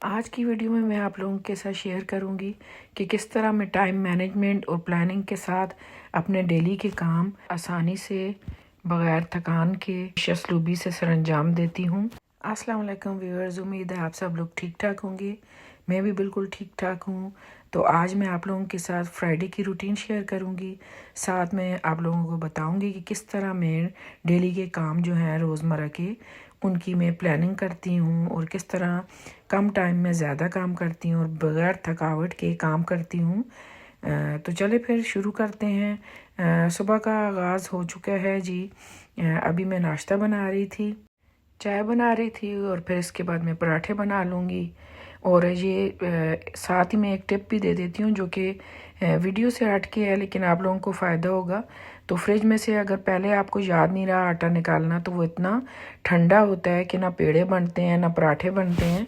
आज की वीडियो में मैं आप लोगों के साथ शेयर करूंगी कि किस तरह मैं टाइम मैनेजमेंट और प्लानिंग के साथ अपने डेली के काम आसानी से बगैर थकान के शसलूबी से सरअंजाम देती हूं। अस्सलाम वालेकुम व्यूअर्स, उम्मीद है आप सब लोग ठीक ठाक होंगे। मैं भी बिल्कुल ठीक ठाक हूँ। तो आज मैं आप लोगों के साथ फ्राइडे की रूटीन शेयर करूँगी। साथ में आप लोगों को बताऊँगी कि किस तरह मैं डेली के काम जो हैं रोज़मर्रा के उनकी मैं प्लानिंग करती हूँ और किस तरह कम टाइम में ज़्यादा काम करती हूँ और बग़ैर थकावट के काम करती हूँ। तो चले फिर शुरू करते हैं। सुबह का आगाज़ हो चुका है जी। अभी मैं नाश्ता बना रही थी, चाय बना रही थी और फिर इसके बाद मैं पराठे बना लूँगी। और ये साथ ही मैं एक टिप भी दे देती हूँ जो कि वीडियो से हट के है, लेकिन आप लोगों को फ़ायदा होगा। तो फ्रिज में से अगर पहले आपको याद नहीं रहा आटा निकालना, तो वो इतना ठंडा होता है कि ना पेड़े बनते हैं ना पराठे बनते हैं।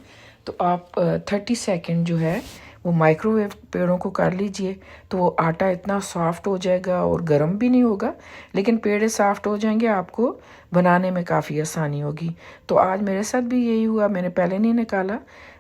तो आप 30 सेकंड जो है वो माइक्रोवेव पेड़ों को कर लीजिए, तो वो आटा इतना सॉफ्ट हो जाएगा और गर्म भी नहीं होगा, लेकिन पेड़े सॉफ्ट हो जाएंगे, आपको बनाने में काफ़ी आसानी होगी। तो आज मेरे साथ भी यही हुआ, मैंने पहले नहीं निकाला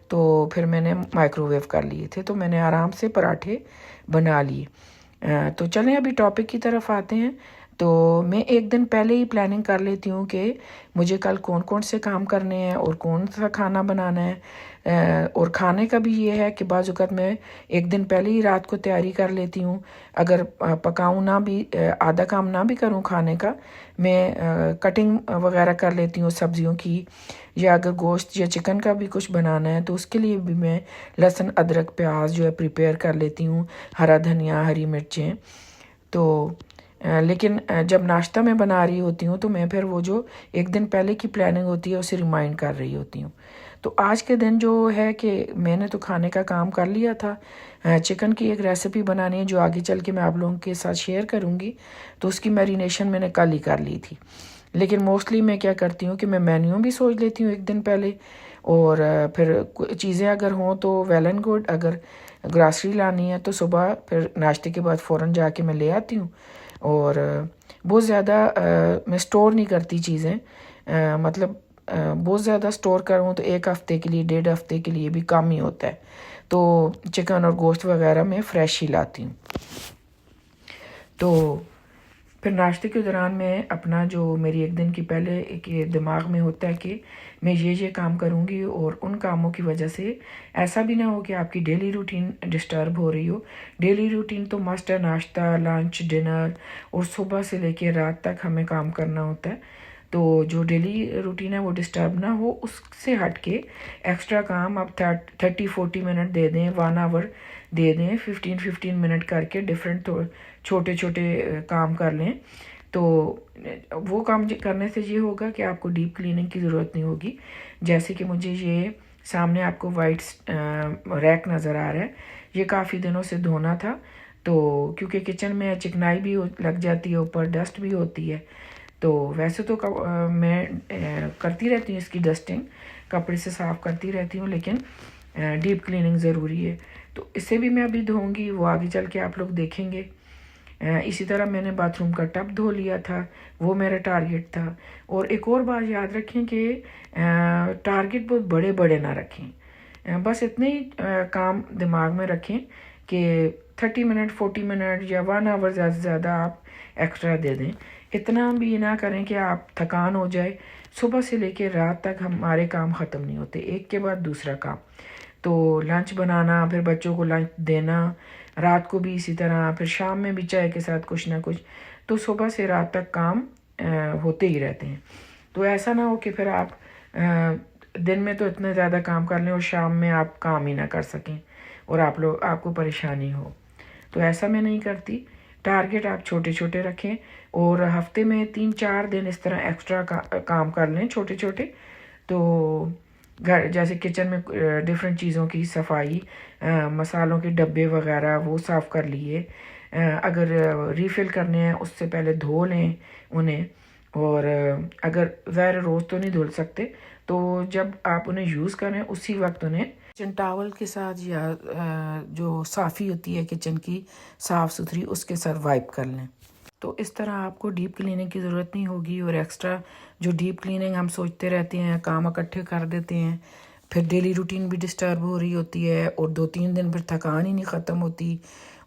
तो फिर मैंने माइक्रोवेव कर लिए थे, तो मैंने आराम से पराठे बना लिए। तो चलें अभी टॉपिक की तरफ आते हैं। तो मैं एक दिन पहले ही प्लानिंग कर लेती हूँ कि मुझे कल कौन कौन से काम करने हैं और कौन सा खाना बनाना है। और खाने का भी ये है कि बाज़ औक़ात मैं एक दिन पहले ही रात को तैयारी कर लेती हूँ। अगर पकाऊँ ना भी, आधा काम ना भी करूँ खाने का, मैं कटिंग वगैरह कर लेती हूँ सब्ज़ियों की, या अगर गोश्त या चिकन का भी कुछ बनाना है तो उसके लिए भी मैं लहसुन अदरक प्याज जो है प्रिपेयर कर लेती हूँ, हरा धनिया हरी मिर्चें। तो लेकिन जब नाश्ता मैं बना रही होती हूँ तो मैं फिर वो जो एक दिन पहले की प्लानिंग होती है उसे रिमाइंड कर रही होती हूँ। तो आज के दिन जो है कि मैंने तो खाने का काम कर लिया था। चिकन की एक रेसिपी बनानी है जो आगे चल के मैं आप लोगों के साथ शेयर करूँगी, तो उसकी मैरिनेशन मैंने कल ही कर ली थी। लेकिन मोस्टली मैं क्या करती हूँ कि मैं मेन्यू भी सोच लेती हूँ एक दिन पहले, और फिर चीज़ें अगर हों तो वेल एंड गुड। अगर ग्रॉसरी लानी है तो सुबह फिर नाश्ते के बाद फ़ौरन जाके मैं ले आती हूँ। और बहुत ज़्यादा मैं स्टोर नहीं करती चीज़ें, मतलब बहुत ज़्यादा स्टोर करूँ तो एक हफ़्ते के लिए, डेढ़ हफ़्ते के लिए भी कम ही होता है। तो चिकन और गोश्त वगैरह मैं फ़्रेश ही लाती हूँ। तो फिर नाश्ते के दौरान मैं अपना जो मेरी एक दिन की पहले एक ये दिमाग में होता है कि मैं ये काम करूँगी, और उन कामों की वजह से ऐसा भी ना हो कि आपकी डेली रूटीन डिस्टर्ब हो रही हो। डेली रूटीन तो मस्ट है, नाश्ता लंच डिनर और सुबह से लेकर रात तक हमें काम करना होता है। तो जो डेली रूटीन है वो डिस्टर्ब ना हो, उससे हट के एक्स्ट्रा काम आप 30-40 मिनट दे दें, 1 आवर दे दें, 15-15 मिनट करके डिफरेंट छोटे छोटे काम कर लें। तो वो काम करने से ये होगा कि आपको डीप क्लीनिंग की ज़रूरत नहीं होगी। जैसे कि मुझे ये सामने आपको वाइट रैक नज़र आ रहा है, ये काफ़ी दिनों से धोना था। तो क्योंकि किचन में चिकनाई भी लग जाती है, ऊपर डस्ट भी होती है। तो वैसे तो मैं करती रहती हूँ इसकी डस्टिंग, कपड़े से साफ़ करती रहती हूँ, लेकिन डीप क्लीनिंग ज़रूरी है। तो इसे भी मैं अभी धोऊंगी, वो आगे चल के आप लोग देखेंगे। इसी तरह मैंने बाथरूम का टब धो लिया था, वो मेरा टारगेट था। और एक और बात याद रखें कि टारगेट बहुत बड़े बड़े ना रखें, बस इतने ही काम दिमाग में रखें कि 30 मिनट 40 मिनट या 1 आवर ज़्यादा से ज़्यादा आप एक्स्ट्रा दे दें। इतना भी ना करें कि आप थकान हो जाए। सुबह से लेकर रात तक हमारे काम ख़त्म नहीं होते, एक के बाद दूसरा काम। तो लंच बनाना, फिर बच्चों को लंच देना, रात को भी इसी तरह, फिर शाम में भी चाय के साथ कुछ ना कुछ। तो सुबह से रात तक काम होते ही रहते हैं। तो ऐसा ना हो कि फिर आप दिन में तो इतना ज़्यादा काम कर लें और शाम में आप काम ही ना कर सकें और आपको परेशानी हो। तो ऐसा मैं नहीं करती। टारगेट आप छोटे छोटे रखें और हफ्ते में 3-4 दिन इस तरह एक्स्ट्रा काम कर लें छोटे छोटे। तो घर जैसे किचन में डिफरेंट चीज़ों की सफाई, मसालों के डब्बे वगैरह वो साफ़ कर लिए। अगर रीफ़िल करने हैं उससे पहले धो लें उन्हें। और अगर ज़ाहिर रोज़ तो नहीं धुल सकते, तो जब आप उन्हें यूज़ करें उसी वक्त उन्हें किचन टावल के साथ या जो साफ़ी होती है किचन की साफ़ सुथरी, उसके साथ वाइप कर लें। तो इस तरह आपको डीप क्लीनिंग की ज़रूरत नहीं होगी। और एक्स्ट्रा जो डीप क्लीनिंग हम सोचते रहते हैं, काम इकट्ठे कर देते हैं, फिर डेली रूटीन भी डिस्टर्ब हो रही होती है और 2-3 दिन फिर थकान ही नहीं ख़त्म होती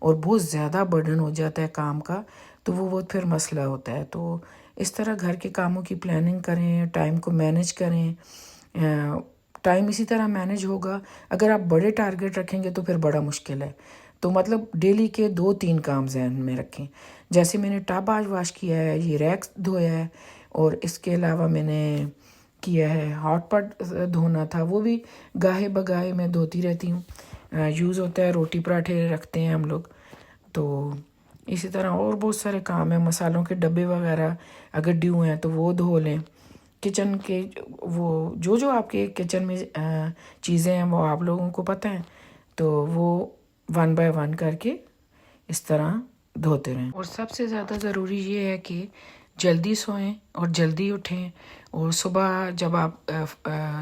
और बहुत ज़्यादा बर्डन हो जाता है काम का, तो वो फिर मसला होता है। तो इस तरह घर के कामों की प्लानिंग करें, टाइम को मैनेज करें। टाइम इसी तरह मैनेज होगा। अगर आप बड़े टारगेट रखेंगे तो फिर बड़ा मुश्किल है। तो मतलब डेली के 2-3 काम ज़हन में रखें। जैसे मैंने टब आज वॉश किया है, ये रैक्स धोया है और इसके अलावा मैंने किया है हॉट पॉट धोना था, वो भी गाहे बगाहे मैं धोती रहती हूँ। यूज़ होता है, रोटी पराठे रखते हैं हम लोग। तो इसी तरह और बहुत सारे काम हैं, मसालों के डब्बे वगैरह अगर ड्यू हैं तो वो धो लें। किचन के वो जो आपके किचन में चीज़ें हैं वो आप लोगों को पता है, तो वो 1 बाय 1 करके इस तरह धोते रहें। और सबसे ज़्यादा ज़रूरी ये है कि जल्दी सोएं और जल्दी उठें। और सुबह जब आप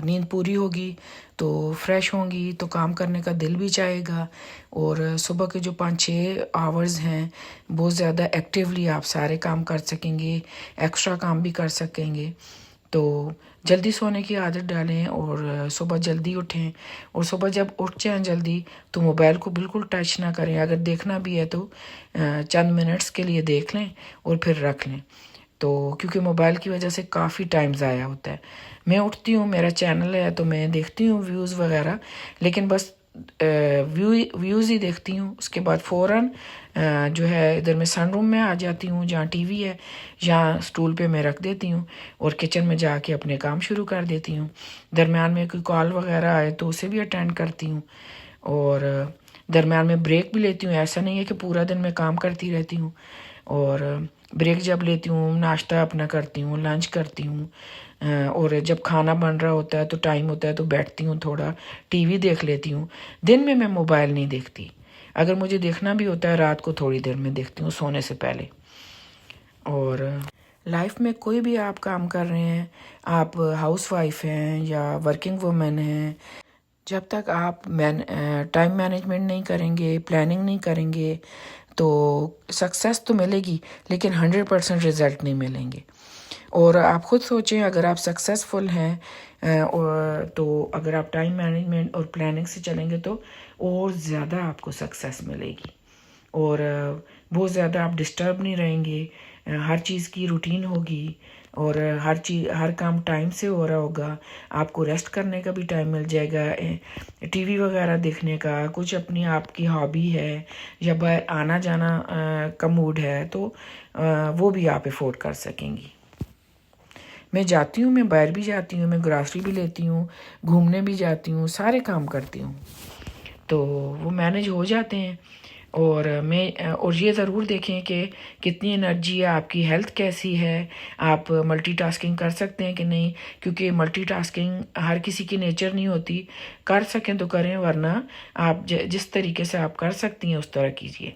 नींद पूरी होगी तो फ्रेश होंगी तो काम करने का दिल भी चाहेगा। और सुबह के जो 5-6 आवर्स हैं बहुत ज़्यादा एक्टिवली आप सारे काम कर सकेंगे, एक्स्ट्रा काम भी कर सकेंगे। तो जल्दी सोने की आदत डालें और सुबह जल्दी उठें। और सुबह जब उठ जाएं जल्दी तो मोबाइल को बिल्कुल टच ना करें। अगर देखना भी है तो चंद मिनट्स के लिए देख लें और फिर रख लें। तो क्योंकि मोबाइल की वजह से काफ़ी टाइम ज़ाया होता है। मैं उठती हूँ, मेरा चैनल है तो मैं देखती हूँ व्यूज़ वगैरह, लेकिन बस व्यूज़ ही देखती हूँ। उसके बाद फ़ौरन जो है इधर मैं सनरूम में आ जाती हूँ जहाँ टीवी है, जहाँ स्टूल पे मैं रख देती हूँ और किचन में जाके अपने काम शुरू कर देती हूँ। दरमियान में कोई कॉल वगैरह आए तो उसे भी अटेंड करती हूँ और दरमियान में ब्रेक भी लेती हूँ। ऐसा नहीं है कि पूरा दिन मैं काम करती रहती हूँ। और ब्रेक जब लेती हूँ, नाश्ता अपना करती हूँ, लंच करती हूँ और जब खाना बन रहा होता है तो टाइम होता है तो बैठती हूँ, थोड़ा टीवी देख लेती हूँ। दिन में मैं मोबाइल नहीं देखती। अगर मुझे देखना भी होता है रात को थोड़ी देर में देखती हूँ सोने से पहले। और लाइफ में कोई भी आप काम कर रहे हैं, आप हाउसवाइफ हैं या वर्किंग वुमेन हैं, जब तक आप टाइम मैनेजमेंट नहीं करेंगे, प्लानिंग नहीं करेंगे तो सक्सेस तो मिलेगी लेकिन 100% रिज़ल्ट नहीं मिलेंगे। और आप खुद सोचें, अगर आप सक्सेसफुल हैं और तो अगर आप टाइम मैनेजमेंट और प्लानिंग से चलेंगे तो और ज़्यादा आपको सक्सेस मिलेगी और बहुत ज़्यादा आप डिस्टर्ब नहीं रहेंगे। हर चीज़ की रूटीन होगी और हर काम टाइम से हो रहा होगा। आपको रेस्ट करने का भी टाइम मिल जाएगा, टीवी वगैरह देखने का, कुछ अपनी आपकी हॉबी है या बाहर आना जाना का मूड है तो वो भी आप अफोर्ड कर सकेंगी। मैं जाती हूँ, मैं बाहर भी जाती हूँ, मैं ग्रॉसरी भी लेती हूँ, घूमने भी जाती हूँ, सारे काम करती हूँ, तो वो मैनेज हो जाते हैं। और ये ज़रूर देखें कि कितनी एनर्जी है, आपकी हेल्थ कैसी है, आप मल्टीटास्किंग कर सकते हैं कि नहीं, क्योंकि मल्टीटास्किंग हर किसी की नेचर नहीं होती। कर सकें तो करें, वरना आप जिस तरीके से आप कर सकती हैं उस तरह कीजिए।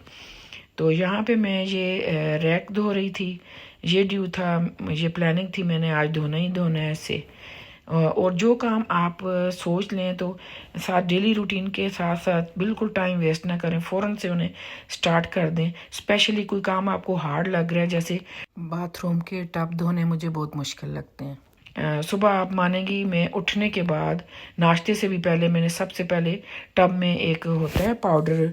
तो यहाँ पे मैं ये रैक धो रही थी, ये ड्यू था, ये प्लानिंग थी, मैंने आज धोना ही धोना है इससे। और जो काम आप सोच लें तो साथ डेली रूटीन के साथ साथ बिल्कुल टाइम वेस्ट ना करें, फ़ौरन से उन्हें स्टार्ट कर दें। स्पेशली कोई काम आपको हार्ड लग रहा है, जैसे बाथरूम के टब धोने मुझे बहुत मुश्किल लगते हैं। सुबह आप मानेंगी, मैं उठने के बाद नाश्ते से भी पहले मैंने सबसे पहले टब में एक होता है पाउडर,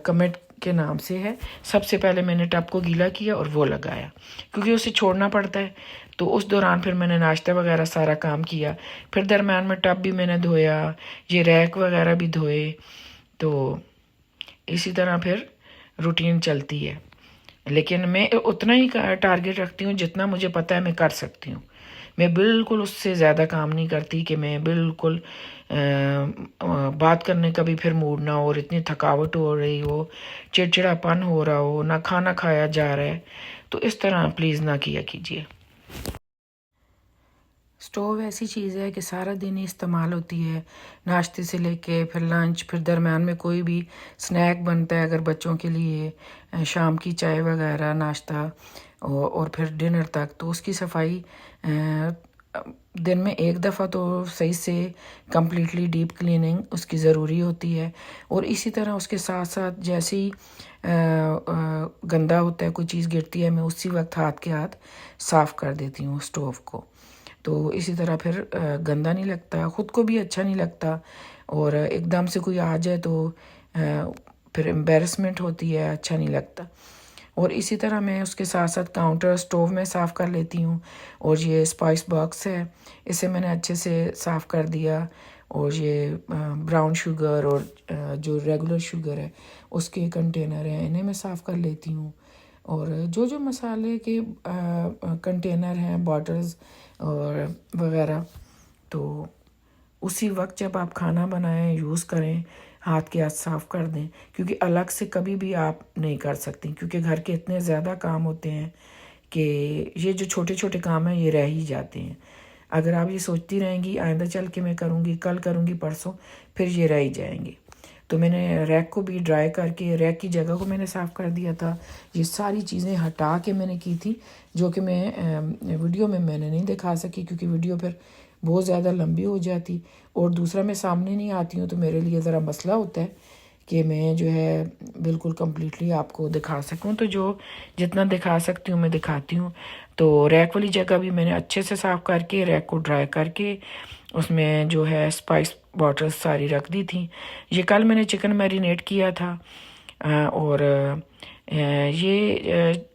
कमेट के नाम से है, सबसे पहले मैंने टब को गीला किया और वो लगाया, क्योंकि उसे छोड़ना पड़ता है। तो उस दौरान फिर मैंने नाश्ता वगैरह सारा काम किया, फिर दरम्यान में टब भी मैंने धोया, ये रैक वगैरह भी धोए। तो इसी तरह फिर रूटीन चलती है, लेकिन मैं उतना ही टारगेट रखती हूँ जितना मुझे पता है मैं कर सकती हूँ। मैं बिल्कुल उससे ज़्यादा काम नहीं करती कि मैं बिल्कुल बात करने का भी फिर मूड ना हो और इतनी थकावट हो रही हो, चिड़चिड़ापन हो रहा हो, ना खाना खाया जा रहा है, तो इस तरह प्लीज़ ना किया कीजिए। स्टोव ऐसी चीज़ है कि सारा दिन ही इस्तेमाल होती है, नाश्ते से लेके फिर लंच, फिर दरम्यान में कोई भी स्नैक बनता है अगर बच्चों के लिए, शाम की चाय वगैरह नाश्ता और फिर डिनर तक, तो उसकी सफाई दिन में एक दफ़ा तो सही से कम्प्लीटली डीप क्लीनिंग उसकी ज़रूरी होती है। और इसी तरह उसके साथ साथ जैसे ही गंदा होता है, कोई चीज़ गिरती है, मैं उसी वक्त हाथ के हाथ साफ़ कर देती हूँ स्टोव को। तो इसी तरह फिर गंदा नहीं लगता, ख़ुद को भी अच्छा नहीं लगता, और एकदम से कोई आ जाए तो फिर एम्बेरसमेंट होती है, अच्छा नहीं लगता। और इसी तरह मैं उसके साथ साथ काउंटर स्टोव में साफ़ कर लेती हूँ। और ये स्पाइस बॉक्स है, इसे मैंने अच्छे से साफ़ कर दिया। और ये ब्राउन शुगर और जो रेगुलर शुगर है उसके कंटेनर हैं, इन्हें मैं साफ़ कर लेती हूँ। और जो जो मसाले के कंटेनर हैं, बॉटल्स और वग़ैरह, तो उसी वक्त जब आप खाना बनाएं यूज़ करें, हाथ के हाथ साफ़ कर दें, क्योंकि अलग से कभी भी आप नहीं कर सकती, क्योंकि घर के इतने ज़्यादा काम होते हैं कि ये जो छोटे छोटे काम हैं ये रह ही जाते हैं। अगर आप ये सोचती रहेंगी आइंदा चल के मैं करूँगी, कल करूँगी, परसों, फिर ये रह ही जाएंगे। तो मैंने रैक को भी ड्राई करके रैक की जगह को मैंने साफ़ कर दिया था। ये सारी चीज़ें हटा के मैंने की थी, जो कि मैं वीडियो में मैंने नहीं दिखा सकी, क्योंकि वीडियो फिर बहुत ज़्यादा लंबी हो जाती। और दूसरा, मैं सामने नहीं आती हूँ तो मेरे लिए ज़रा मसला होता है कि मैं जो है बिल्कुल कम्प्लीटली आपको दिखा सकूँ। तो जो जितना दिखा सकती हूँ मैं दिखाती हूँ। तो रैक वाली जगह भी मैंने अच्छे से साफ़ करके रैक को ड्राई करके उसमें जो है स्पाइस बॉटल्स सारी रख दी थी। ये कल मैंने चिकन मैरिनेट किया था। और ये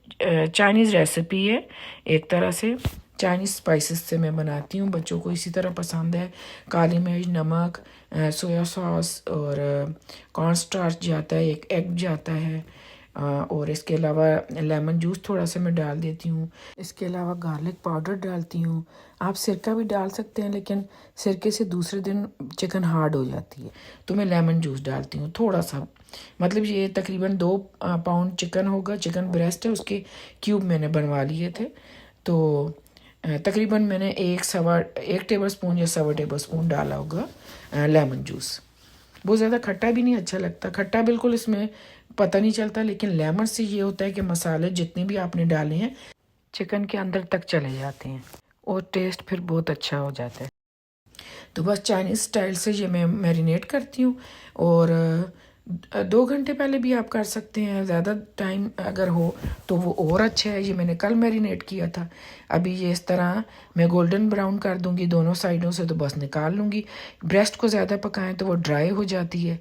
चाइनीज़ रेसिपी है, एक तरह से चाइनीज़ स्पाइसेस से मैं बनाती हूँ। बच्चों को इसी तरह पसंद है। काली मिर्च, नमक, सोया सॉस और कॉर्न स्टार्च जाता है, एक एग जाता है, और इसके अलावा लेमन जूस थोड़ा सा मैं डाल देती हूँ। इसके अलावा गार्लिक पाउडर डालती हूँ। आप सिरका भी डाल सकते हैं, लेकिन सिरके से दूसरे दिन चिकन हार्ड हो जाती है, तो मैं लेमन जूस डालती हूँ थोड़ा सा। मतलब ये तकरीबन 2 पाउंड चिकन होगा, चिकन ब्रेस्ट है, उसके क्यूब मैंने बनवा लिए थे। तो तकरीबन मैंने 1 टेबल स्पून या 1.25 टेबल स्पून डाला होगा लेमन जूस। बहुत ज़्यादा खट्टा भी नहीं अच्छा लगता, खट्टा बिल्कुल इसमें पता नहीं चलता, लेकिन लेमन से ये होता है कि मसाले जितने भी आपने डाले हैं चिकन के अंदर तक चले जाते हैं और टेस्ट फिर बहुत अच्छा हो जाता है। तो बस चाइनीज़ स्टाइल से ये मैं मैरिनेट करती हूँ। और 2 घंटे पहले भी आप कर सकते हैं, ज़्यादा टाइम अगर हो तो वो और अच्छा है। ये मैंने कल मैरिनेट किया था। अभी ये इस तरह मैं गोल्डन ब्राउन कर दूंगी दोनों साइडों से, तो बस निकाल लूँगी। ब्रेस्ट को ज़्यादा पकाएं तो वो ड्राई हो जाती है,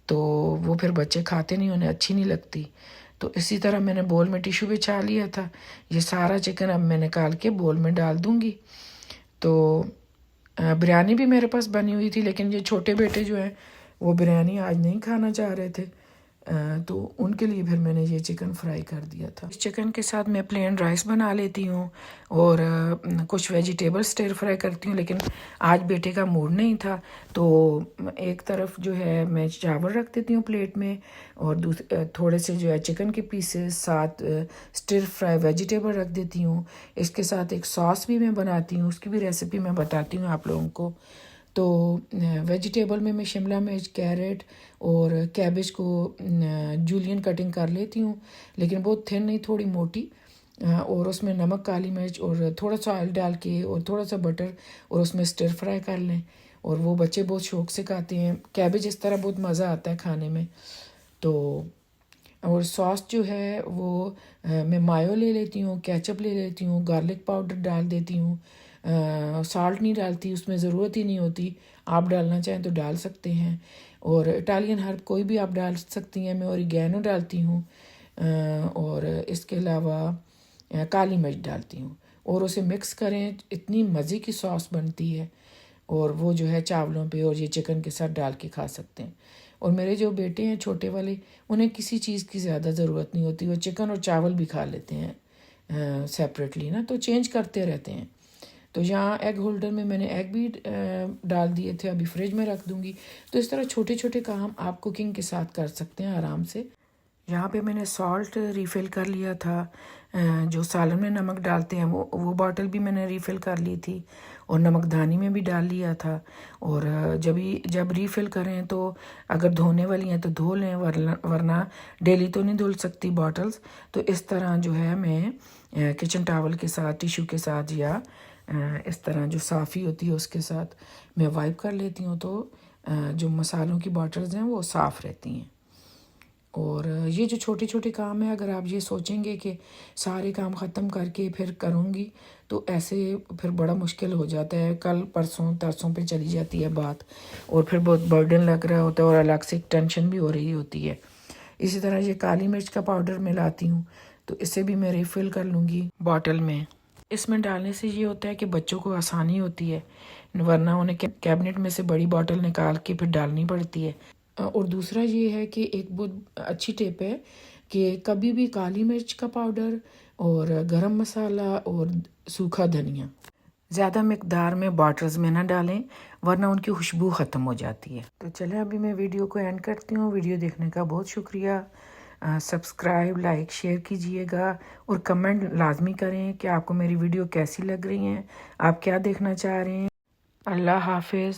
तो वो फिर बच्चे खाते नहीं, उन्हें अच्छी नहीं लगती। तो इसी तरह मैंने बोल में टिश्यू बिछा लिया था। ये सारा चिकन अब मैं निकाल के बोल में डाल दूँगी। तो बिरयानी भी मेरे पास बनी हुई थी, लेकिन ये छोटे बेटे जो हैं वो बिरयानी आज नहीं खाना चाह रहे थे, तो उनके लिए फिर मैंने ये चिकन फ्राई कर दिया था। इस चिकन के साथ मैं प्लेन राइस बना लेती हूँ और कुछ वेजिटेबल स्टिर फ्राई करती हूँ, लेकिन आज बेटे का मूड नहीं था, तो एक तरफ जो है मैं चावल रख देती हूँ प्लेट में, और थोड़े से जो है चिकन के पीसेस साथ स्टिर फ्राई वेजिटेबल रख देती हूँ। इसके साथ एक सॉस भी मैं बनाती हूँ, उसकी भी रेसिपी मैं बताती हूँ आप लोगों को। तो वेजिटेबल में मैं शिमला मिर्च, कैरेट और कैबेज को जूलियन कटिंग कर लेती हूँ, लेकिन बहुत थिन नहीं, थोड़ी मोटी। और उसमें नमक, काली मिर्च और थोड़ा सा ऑयल डाल के और थोड़ा सा बटर, और उसमें स्टिर फ्राई कर लें। और वो बच्चे बहुत शौक से खाते हैं। कैबेज इस तरह बहुत मज़ा आता है खाने में। तो और सॉस जो है वो मैं मायो ले लेती हूँ, केचप ले लेती हूँ, गार्लिक पाउडर डाल देती हूँ। साल्ट नहीं डालती, उसमें ज़रूरत ही नहीं होती, आप डालना चाहें तो डाल सकते हैं। और इटालियन हर्ब कोई भी आप डाल सकती हैं, मैं ओरिगैनो डालती हूँ। और इसके अलावा काली मिर्च डालती हूँ, और उसे मिक्स करें, इतनी मज़े की सॉस बनती है। और वो जो है चावलों पे और ये चिकन के साथ डाल के खा सकते हैं। और मेरे जो बेटे हैं छोटे वाले, उन्हें किसी चीज़ की ज़्यादा ज़रूरत नहीं होती, वो चिकन और चावल भी खा लेते हैं सेपरेटली ना, तो चेंज करते रहते हैं। तो यहाँ एग होल्डर में मैंने एग भी डाल दिए थे, अभी फ्रिज में रख दूँगी। तो इस तरह छोटे छोटे काम आप कुकिंग के साथ कर सकते हैं आराम से। यहाँ पे मैंने सॉल्ट रिफ़िल कर लिया था, जो सालन में नमक डालते हैं वो बॉटल भी मैंने रिफ़िल कर ली थी, और नमकदानी में भी डाल लिया था। और जब रिफ़िल करें तो अगर धोने वाली हैं तो धो लें, वरना डेली तो नहीं धुल सकती बॉटल्स। तो इस तरह जो है मैं किचन टावल के साथ, टिश्यू के साथ, या इस तरह जो साफ़ी होती है उसके साथ मैं वाइप कर लेती हूँ, तो जो मसालों की बॉटल्स हैं वो साफ़ रहती हैं। और ये जो छोटे छोटे काम है, अगर आप ये सोचेंगे कि सारे काम ख़त्म करके फिर करूँगी, तो ऐसे फिर बड़ा मुश्किल हो जाता है। कल परसों तरसों पे चली जाती है बात, और फिर बहुत बर्डन लग रहा होता है और अलग से टेंशन भी हो रही होती है। इसी तरह ये काली मिर्च का पाउडर मिलाती हूँ, तो इसे भी मैं रिफ़िल कर लूँगी बॉटल में। इसमें डालने से ये होता है कि बच्चों को आसानी होती है, वरना उन्हें कैबिनेट में से बड़ी बॉटल निकाल के फिर डालनी पड़ती है। और दूसरा ये है कि एक बहुत अच्छी टिप है कि कभी भी काली मिर्च का पाउडर और गरम मसाला और सूखा धनिया ज़्यादा मिकदार में बॉटल्स में ना डालें, वरना उनकी खुशबू ख़त्म हो जाती है। तो चलें अभी मैं वीडियो को एंड करती हूँ। वीडियो देखने का बहुत शुक्रिया। सब्सक्राइब, लाइक, शेयर कीजिएगा और कमेंट लाजमी करें कि आपको मेरी वीडियो कैसी लग रही हैं, आप क्या देखना चाह रहे हैं। अल्लाह हाफिज़।